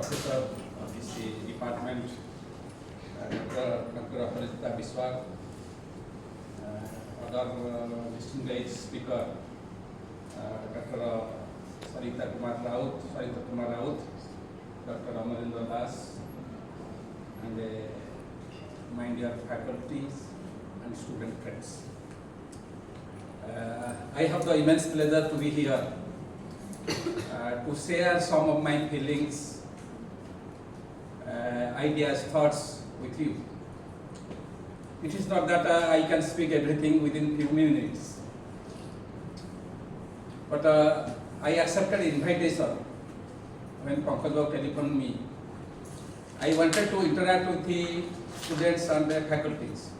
Professor of this department, Dr. Aparajita Biswal, other distinguished speaker, Dr. Sarita Kumar Raut, Dr. Ramadevi Das, and my dear faculties and student friends. I have the immense pleasure to be here to share some of my feelings, ideas, thoughts with you. It is not that I can speak everything within few minutes, but I accepted invitation when Pankaj telephoned me. I wanted to interact with the students and their faculties,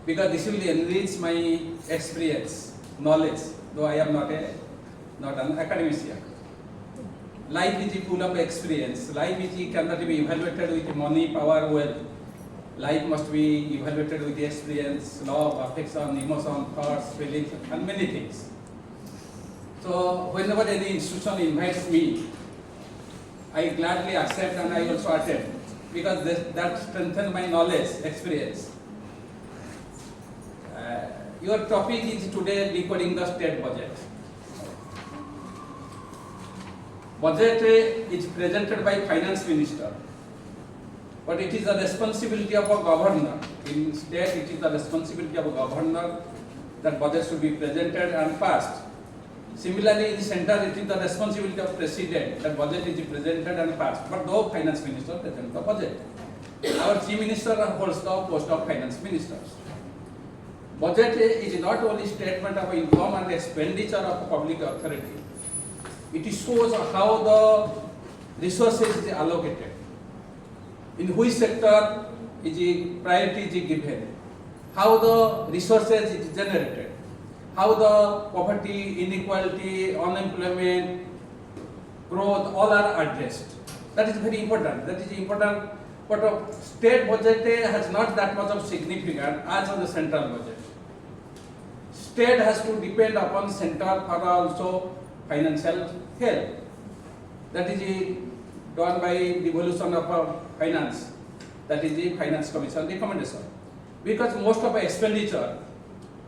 because this will enrich my experience, knowledge, though I am not an academician. Life is full of experience. Life cannot be evaluated with money, power, wealth. Life must be evaluated with experience, love, affection, emotion, thoughts, feelings, and many things. So whenever any institution invites me, I gladly accept and I also attend, because that strengthens my knowledge, experience. Your topic is today decoding the state budget. Budget is presented by Finance Minister, but it is the responsibility of a governor. In state, it is the responsibility of a governor that budget should be presented and passed. Similarly, in the center, it is the responsibility of president that budget is presented and passed. But no Finance Minister presents the budget. Our Chief Minister holds the post of Finance Minister. Budget is not only statement of income and expenditure of public authority. It shows how the resources is allocated, in which sector is priority is given, how the resources is generated, how the poverty, inequality, unemployment, growth, all are addressed. That is very important. That is important. But state budget has not that much of significance as on the central budget. State has to depend upon center for also financial help. That is done by devolution of finance. That is the Finance Commission recommendation. Because most of the expenditure,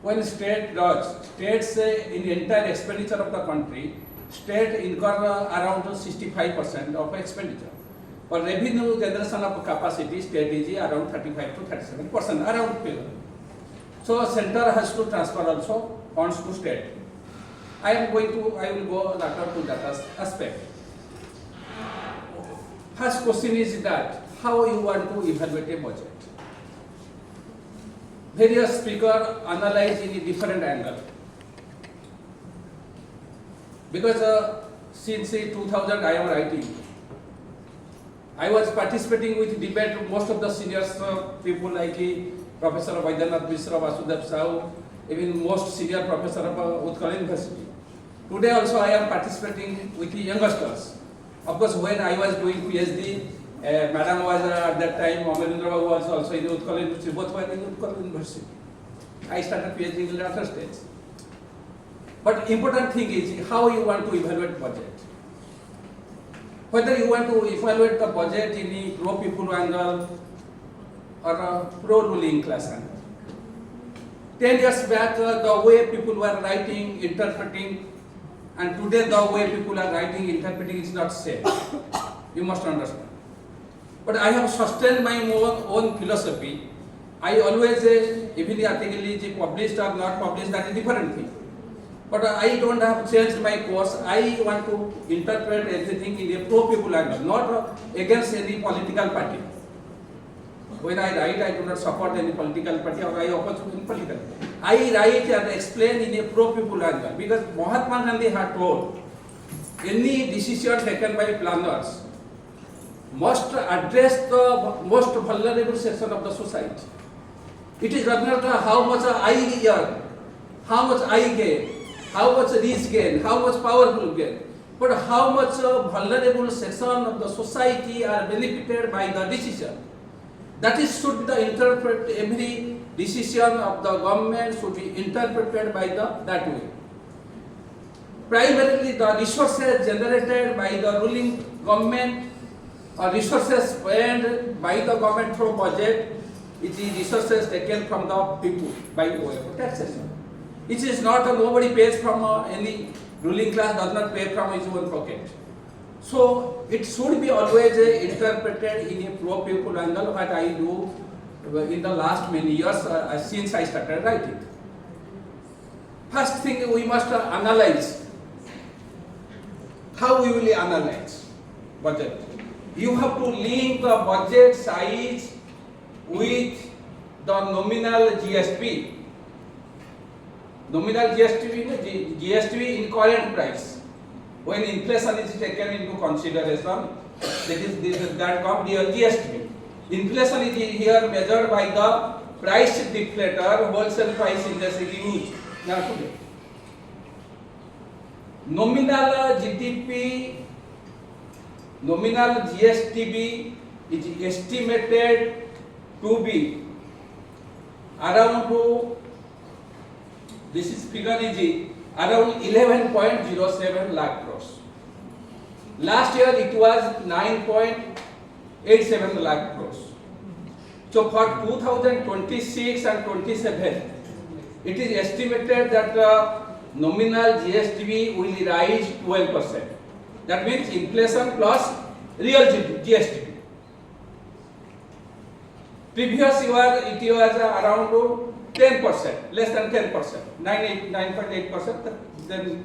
when state does, states in the entire expenditure of the country, state incur around 65% of expenditure. For revenue generation of capacity, state is around 35 to 37%, around figure. So center has to transfer also funds to state. I will go later to that aspect. First question is that how you want to evaluate a budget. Various speakers analyze in a different angle. Because since 2000 I am writing, I was participating with debate. Most of the seniors people like Professor Vaidyanath Mishra, Vasudev Sahu, even most senior professor of Utkal University. Today also I am participating with the youngsters. Of course, when I was doing PhD, Madam was at that time, Amarendra Babu was also in Utkal University, both were in Utkal University. I started PhD in the latter stage. But important thing is how you want to evaluate budget. Whether you want to evaluate the budget in a pro-people angle or a pro-ruling class angle. 10 years back, the way people were writing, interpreting, and today the way people are writing, interpreting is not same. You must understand. But I have sustained my own philosophy. I always say, even the article is published or not published, that is different thing. But I don't have changed my course. I want to interpret everything in a pro-people angle, not against any political party. When I write, I do not support any political party or I oppose any political party. I write and explain in a pro-people angle, because Mahatma Gandhi had told, any decision taken by planners must address the most vulnerable section of the society. It is not how much I earn, how much I gain, how much rich gain, how much powerful gain, but how much vulnerable section of the society are benefited by the decision. That is should be the interpret. Every decision of the government should be interpreted by that way. primarily the resources generated by the ruling government or resources spent by the government through budget, it is resources taken from the people by way of taxation. It is not nobody pays from any ruling class does not pay from his own pocket. So it should be always interpreted in a pro-people angle, what I do in the last many years since I started writing. First thing we must analyze. How we will analyze budget? You have to link the budget size with the nominal GST. Nominal GST in current price. When inflation is taken into consideration, that comes the GST. Inflation is here measured by the price deflator, wholesale price index is used. Nominal GDP, nominal GSTB is estimated to be around this is figure is around 11.07 lakh crores. Last year it was 9.87 lakh crores. So for 2026 and 27, it is estimated that nominal GSTB will rise 12%. That means inflation plus real GSTB. Previous year it was around 10%, less than 10%, 9.8%. Then,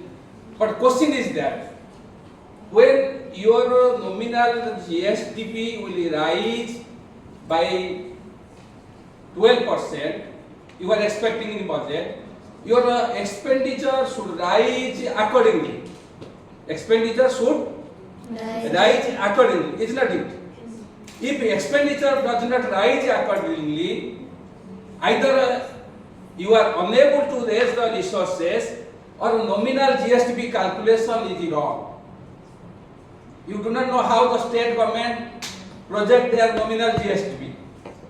but question is that when your nominal GSTB will rise by 12%, you are expecting in budget, your expenditure should rise accordingly. Expenditure should rise accordingly, isn't it? If expenditure does not rise accordingly, either you are unable to raise the resources or nominal GSTB calculation is wrong. You do not know how the state government project their nominal GSTB.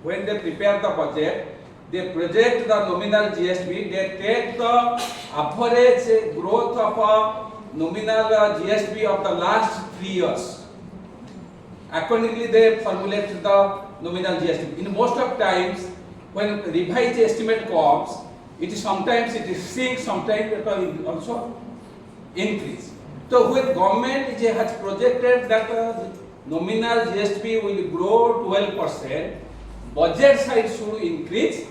When they prepare the budget, they project the nominal GSTB, they take the average growth of nominal GSTB of the last 3 years. Accordingly, they formulate the nominal GSTB. In most of times, when revised estimate comes, it is sometimes it is sink, sometimes it will also increase. So when government has projected that nominal GSTB will grow 12%, budget side should increase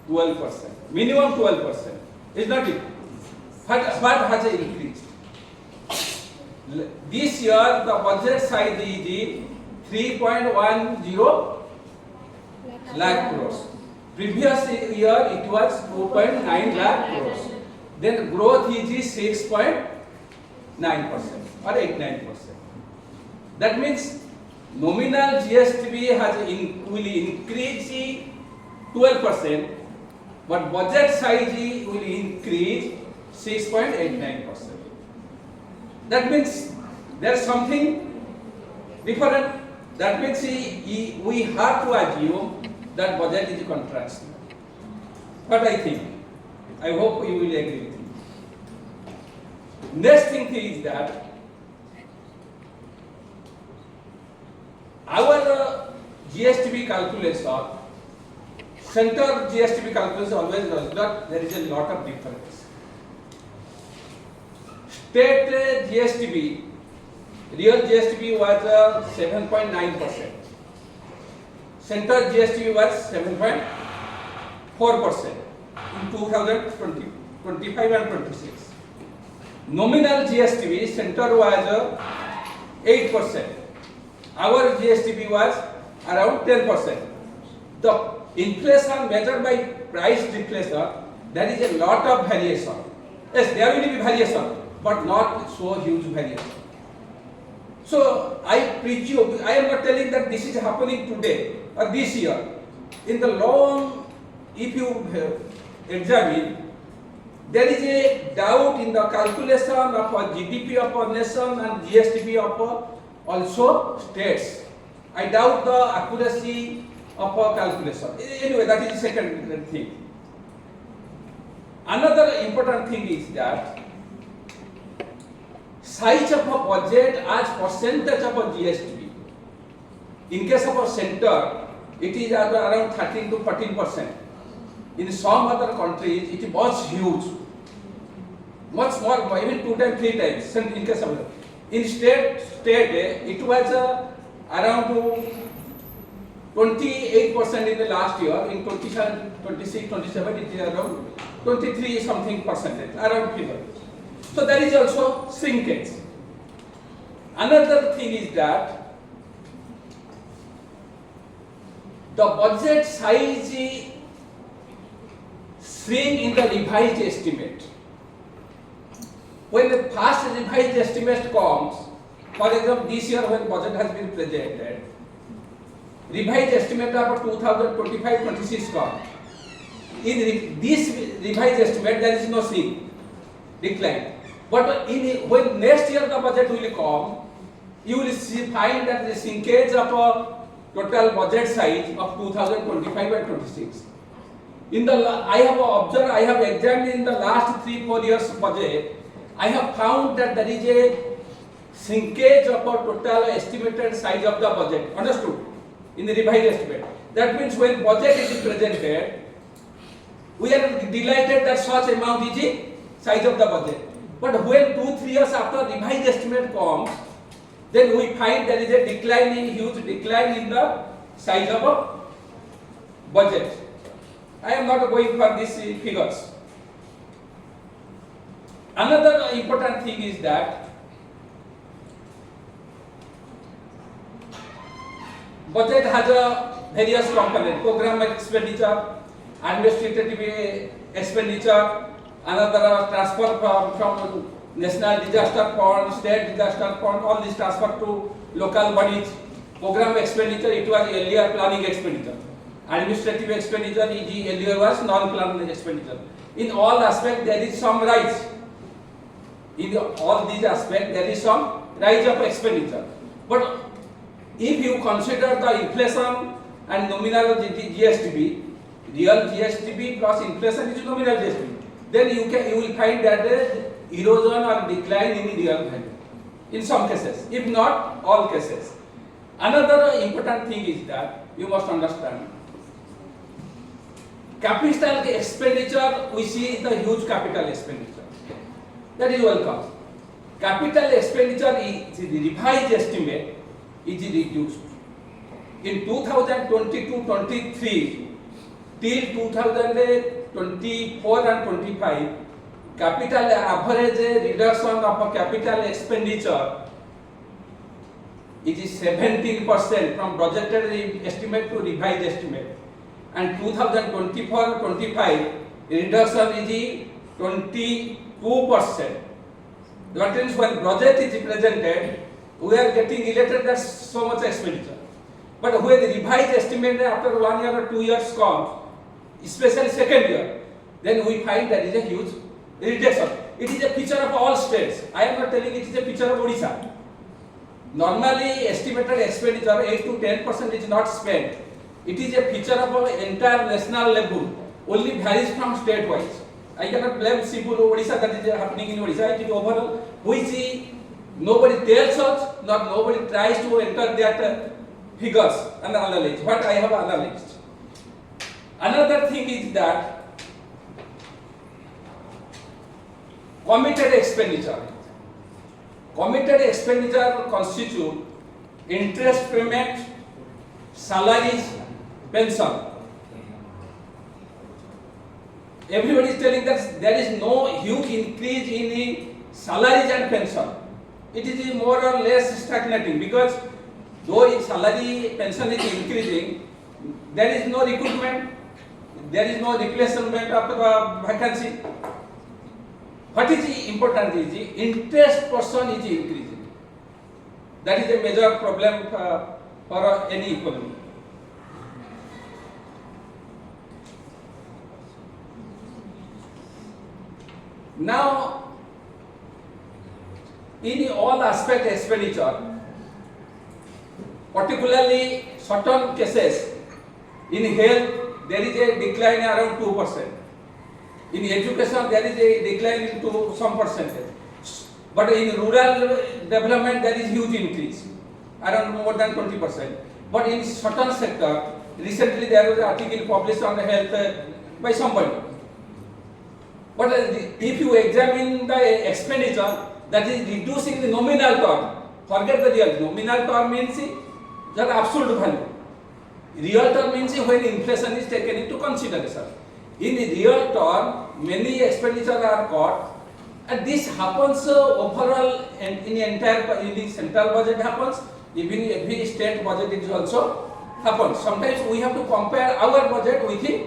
12%, minimum 12%. Is not it? What has increased? This year the budget size is 3.10 lakh crores. Previous year it was 2.9 lakh crores. Then growth is 6.9% or 89%. That means nominal GSTB will increase 12%, but budget size will increase 6.89%. That means there is something different. That means we have to assume that budget is contraction. But I think, I hope you will agree with me. Next thing is that our GSTB calculation, center GSTB calculation always does not, there is a lot of difference. State GSTB, real GSTB was 7.9%. Center GSTB was 7.4% in 2020, 25 and 26. Nominal GSTB, center was 8%. Our GSTB was around 10%. The inflation measured by price deflation, there is a lot of variation. Yes, there will be variation, but not so huge variation. So I presume, I am not telling that this is happening today or this year. In the long, if you examine, there is a doubt in the calculation of a GDP of a nation and GSTB of also states. I doubt the accuracy of a calculation. Anyway, that is the second thing. Another important thing is that size of a budget as percentage of a GST. In case of a center, it is around 13 to 14%. In some other countries, it was huge, much more, even 2 times, 3 times. In case of in state, it was around 28% in the last year. In 27, 26, 27, it is around 23 something percentage, around figure. So there is also shrinkage. Another thing is that the budget size shrink in the revised estimate. When the first revised estimate comes, for example, this year when budget has been presented, revised estimate of 2025-26 comes. In this revised estimate, there is no shrink, decline. But when next year the budget will come, you will find that the shrinkage of a total budget size of 2025 and 26. I have observed, I have examined in the last 3-4 years budget, I have found that there is a shrinkage of a total estimated size of the budget. Understood? In the revised estimate. That means when budget is presented, we are delighted that such amount is the size of the budget. But when 2-3 years after revised estimate comes, then we find there is a huge decline in the size of a budget. I am not going for these figures. Another important thing is that budget has a various components: program expenditure, administrative expenditure, another transfer from national disaster fund, state disaster fund, all these transfer to local bodies. Program expenditure, it was earlier planning expenditure. Administrative expenditure, earlier was non-planning expenditure. In all aspects, there is some rise. In all these aspects, there is some rise of expenditure. But if you consider the inflation and nominal GSTB, real GSTB plus inflation is nominal GSTB, then you will find that there is erosion or decline in real value in some cases, if not all cases. Another important thing is that you must understand, capital expenditure, we see the huge capital expenditure. That is welcome. Capital expenditure is the revised estimate is reduced. In 2022-23 till 2024 and 25, capital average reduction of capital expenditure is 17% from budgeted estimate to revised estimate, and 2024-25 reduction is 22%. That means when budget is presented, we are getting elated that so much expenditure. But when the revised estimate after 1 year or 2 years comes, especially second year, then we find there is a huge reduction. It is a feature of all states. I am not telling it is a feature of Odisha. Normally estimated expenditure 8 to 10% is not spent. It is a feature of an entire national level, only varies from state wise. I cannot blame simple Odisha that is happening in Odisha. It is overall, which nobody tells us, not nobody tries to enter that figures and analyze what I have analyzed. Another thing is that committed expenditure. Committed expenditure constitute interest payment, salaries, pension. Everybody is telling that there is no huge increase in salaries and pension. It is more or less stagnating, because though salary pension is increasing, there is no recruitment, there is no replacement of the vacancy. What is important is the interest portion is increasing. That is a major problem for any economy. Now, in all aspect expenditure, particularly certain cases, in health there is a decline around 2%. In education there is a decline into some percentage. But in rural development there is huge increase, around more than 20%. But in certain sector, recently there was an article published on health by somebody. But if you examine the expenditure, that is reducing the nominal term. Forget the real. Nominal term means the absolute value. Real term means when inflation is taken into consideration. In real term, many expenditures are cut, and this happens overall and in the central budget happens. Even every state budget is also happens. Sometimes we have to compare our budget with the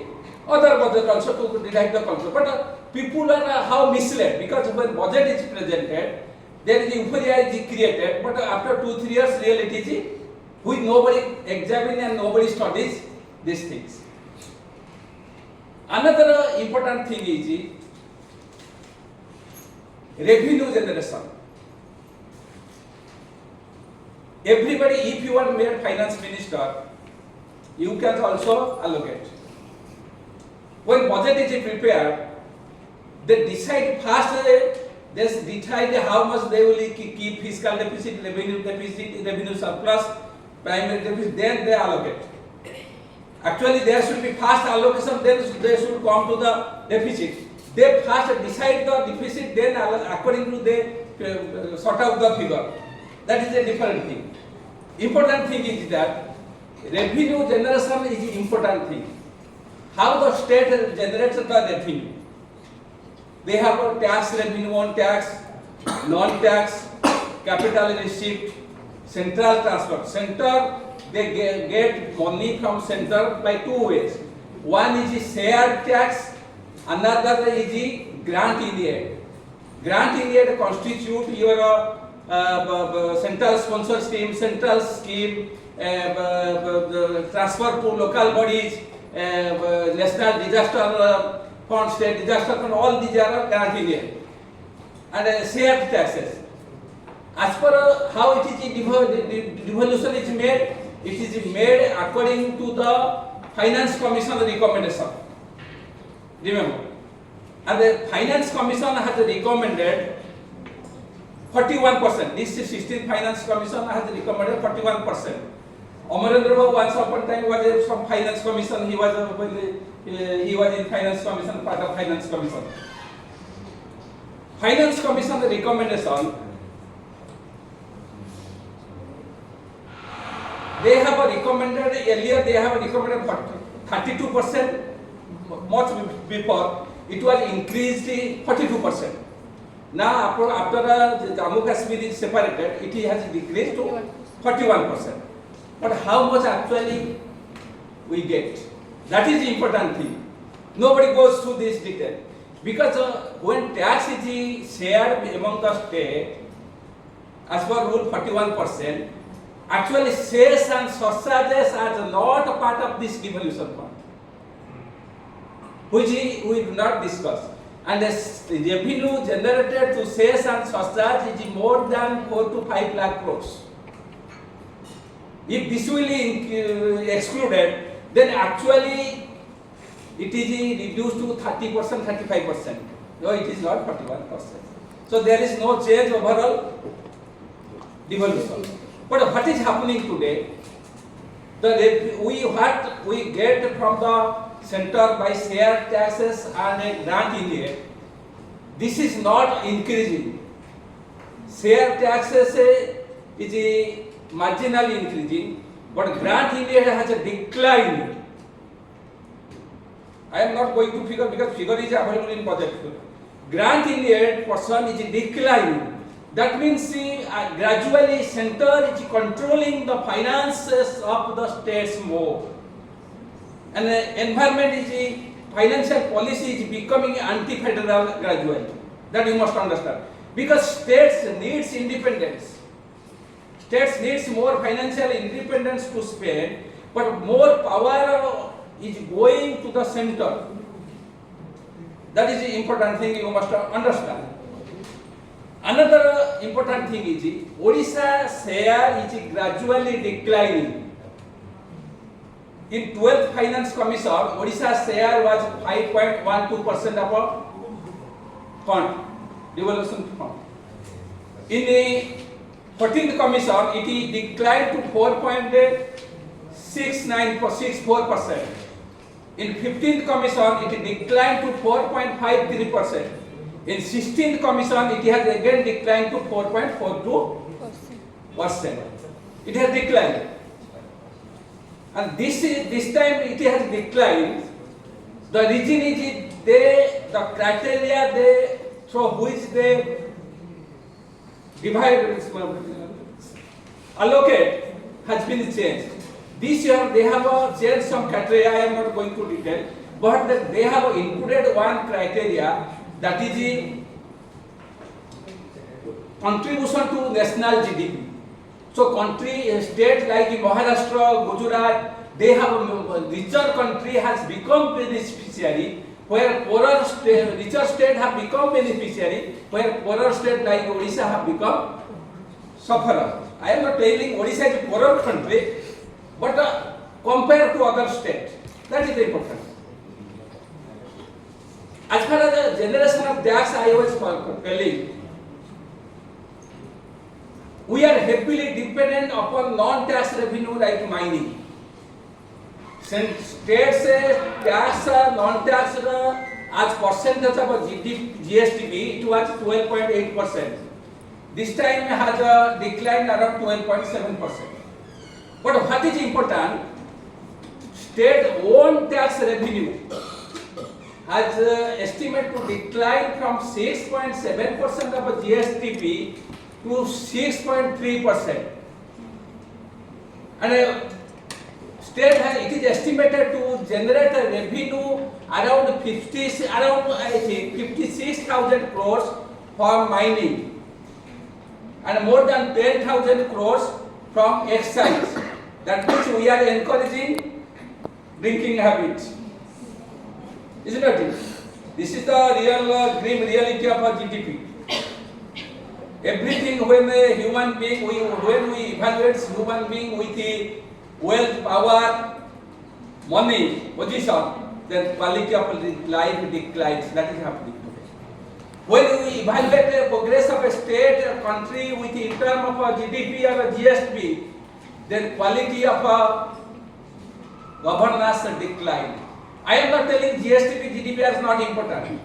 other budget also to derive the concept. But people are how misled, because when budget is presented, there is euphoria is created. But after 2-3 years, reality is which nobody examines and nobody studies these things. Another important thing is revenue generation. Everybody, if you are made finance minister, you can also allocate. When budget is prepared, they decide first, they decide how much they will keep fiscal deficit, revenue surplus, primary deficit, then they allocate. Actually, there should be first allocation, then they should come to the deficit. They first decide the deficit, then according to they sort out the figure. That is a different thing. Important thing is that revenue generation is important thing. How the state generates the revenue. They have a tax revenue on tax, non-tax, capital receipt, central transfer. Center, they get money from center by two ways. One is shared tax, another is grant in aid. Grant in aid constitute your central sponsor scheme, central scheme, transfer to local bodies, national disaster fund, state disaster fund, all these are grant in aid. And shared taxes. As per how it is devolution is made, it is made according to the Finance Commission recommendation. Remember. And the Finance Commission has recommended 41%. This 16th Finance Commission has recommended 41%. Amarendra Babu once upon a time was from Finance Commission. He was in Finance Commission, part of Finance Commission. Finance Commission recommendation. They have recommended earlier. They have recommended 32%. Much before it was increased 42%. Now after Jammu Kashmir is separated, it has decreased to 41%. But how much actually we get? That is the important thing. Nobody goes through this detail. Because when tax is shared among the state, as per rule 41%, actually sales and surcharges are not a part of this devolution fund, which we do not discuss. And the revenue generated to sales and surcharge is more than 4 to 5 lakh crores. If this will be excluded, then actually it is reduced to 30%, 35%. No, it is not 41%. So there is no change overall devolution. But what is happening today? What we get from the center by share taxes and a grant in aid, this is not increasing. Share taxes is marginally increasing, but grant in aid has a decline. I am not going to figure because figure is available in budget. Grant in aid portion is declining. That means gradually center is controlling the finances of the states more. And the environment is financial policy is becoming anti-federal gradually. That you must understand. Because states needs independence. States needs more financial independence to spend, but more power is going to the center. That is the important thing you must understand. Another important thing is Odisha share is gradually declining. In 12th Finance Commission, Odisha share was 5.12% of a fund, devolution fund. In the 14th commission, it is declined to 4.6964%. In 15th commission, it declined to 4.53%. In 16th commission, it has again declined to 4.42%. It has declined. And this time it has declined. The reason is the criteria through which they allocate has been changed. This year they have changed some criteria. I am not going to detail, but they have included one criteria, that is the contribution to national GDP. So states like Maharashtra, Gujarat, they have richer country has become beneficiary, where richer state have become beneficiary, where poorer state like Odisha have become sufferer. I am not telling Odisha is a poorer country, but compared to other states, that is important. As far as the generation of tax, I was telling, we are heavily dependent upon non-tax revenue like mining. Since states tax, non-tax as percentage of GSTP, it was 12.8%. This time has declined around 12.7%. But what is important? State-owned tax revenue has estimated to decline from 6.7% of GSTP to 6.3%. And state it is estimated to generate a revenue around 56,000 crores from mining and more than 10,000 crores from excise. That means we are encouraging drinking habits. Isn't it? This is the real grim reality of our GDP. Everything when a human being, when we evaluate human being with the wealth, power, money, position, then quality of life declines. That is happening today. When we evaluate the progress of a state or country with in terms of a GDP or a GSP, then quality of a governance decline. I am not telling GSTP, GDP is not important.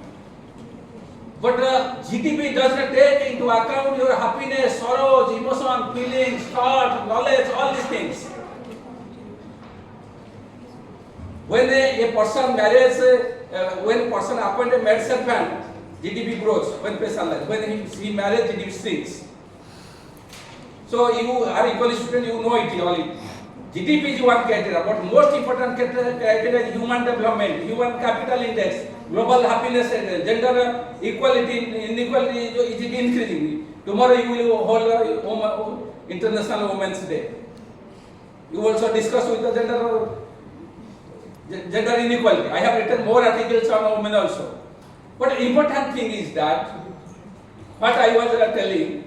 But GDP does not take into account your happiness, sorrows, emotion, feelings, thought, knowledge, all these things. When a person marries, when a person appoints a marriage fund, GDP grows. When he marries, GDP shrinks. So you are equal student, you know it all. GDP is one criteria, but most important criteria is human development, human capital index, global happiness, gender equality, inequality is increasing. Tomorrow you will hold International Women's Day. You also discuss with the gender inequality. I have written more articles on women also. But the important thing is that what I was telling,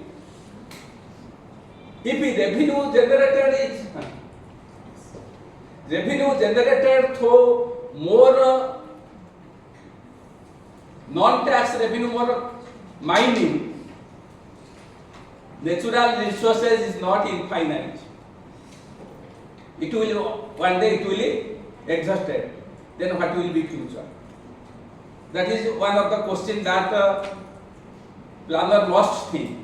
if revenue generated through more non-tax revenue, more mining, natural resources is not infinite. It will one day it will exhausted. Then what will be future? That is one of the questions that planner must think.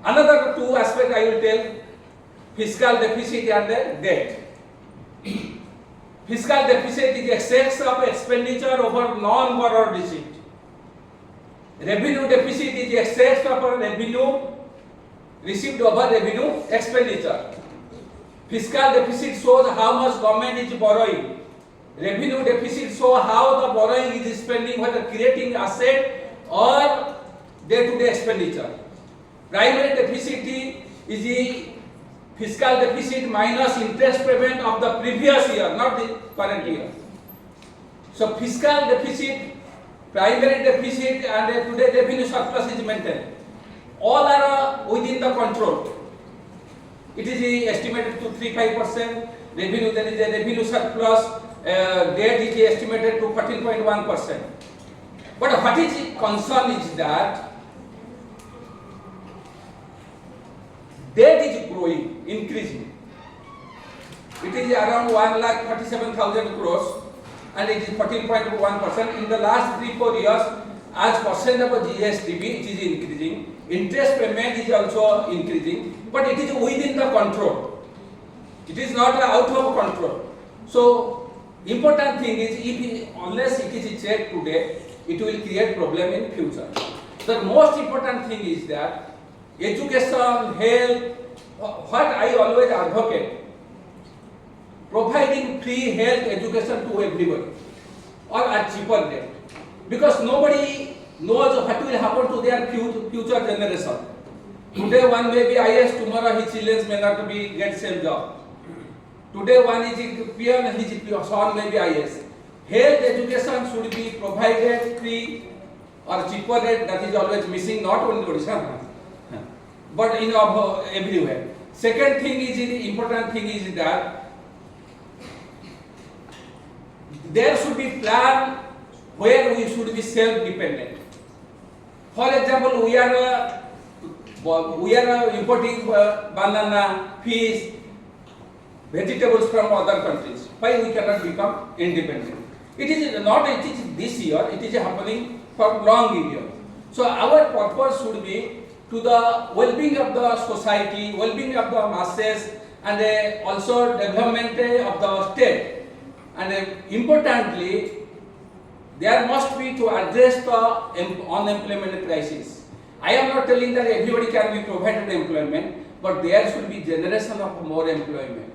Another two aspects I will tell: fiscal deficit and the debt. Fiscal deficit is excess of expenditure over non-borrowed receipt. Revenue deficit is excess of revenue received over revenue expenditure. Fiscal deficit shows how much government is borrowing. Revenue deficit shows how the borrowing is spending, whether creating asset or day-to-day expenditure. Primary deficit is the fiscal deficit minus interest payment of the previous year, not the current year. So fiscal deficit, primary deficit and today revenue surplus is maintained. All are within the control. It is estimated to 3-5%. Revenue, there is a revenue surplus. Debt is estimated to 14.1%. But what is concern is that increasing. It is around 1,37,000 crores and it is 14.1%. In the last 3-4 years, as percent of GSDP, it is increasing. Interest payment is also increasing, but it is within the control. It is not out of control. So, important thing is, unless it is checked today, it will create problem in future. The most important thing is that education, health, what I always advocate, providing free health education to everybody or at cheaper rate, because nobody knows what will happen to their future generation. Today one may be IAS, tomorrow his children may not be get same job. Today one is peon, his son may be IAS. Health education should be provided free or cheaper rate. That is always missing, not only Odisha, but in everywhere. Second thing is, the important thing is that there should be plan where we should be self-dependent. For example, we are importing banana, fish, vegetables from other countries. Why we cannot become independent? It is not. It is this year. It is happening for long years. So our purpose should be to the well-being of the society, well-being of the masses, and also development of the state. And importantly, there must be to address the unemployment crisis. I am not telling that everybody can be provided employment, but there should be generation of more employment.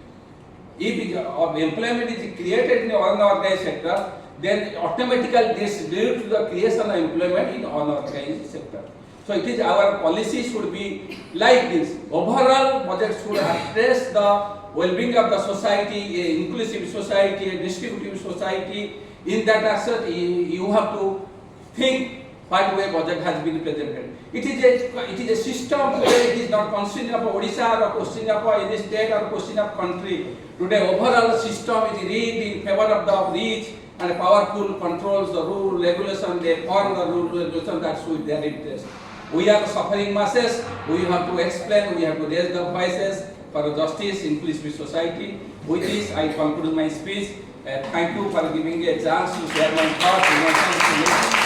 If employment is created in unorganized sector, then automatically this leads to the creation of employment in unorganized sector. So it is our policy should be like this. Overall budget should address the well-being of the society, a inclusive society, a distributive society. In that aspect, you have to think what way budget has been presented. It is a system where it is not question of Odisha or question of any state or question of country. Today overall system is rigged in favor of the rich and powerful controls the rule, regulation, they form the rule, regulation that suit their interest. We are suffering masses, we have to explain, we have to raise the voices for justice, inclusive society. With this, I conclude my speech. Thank you for giving me a chance to share my thoughts, emotions,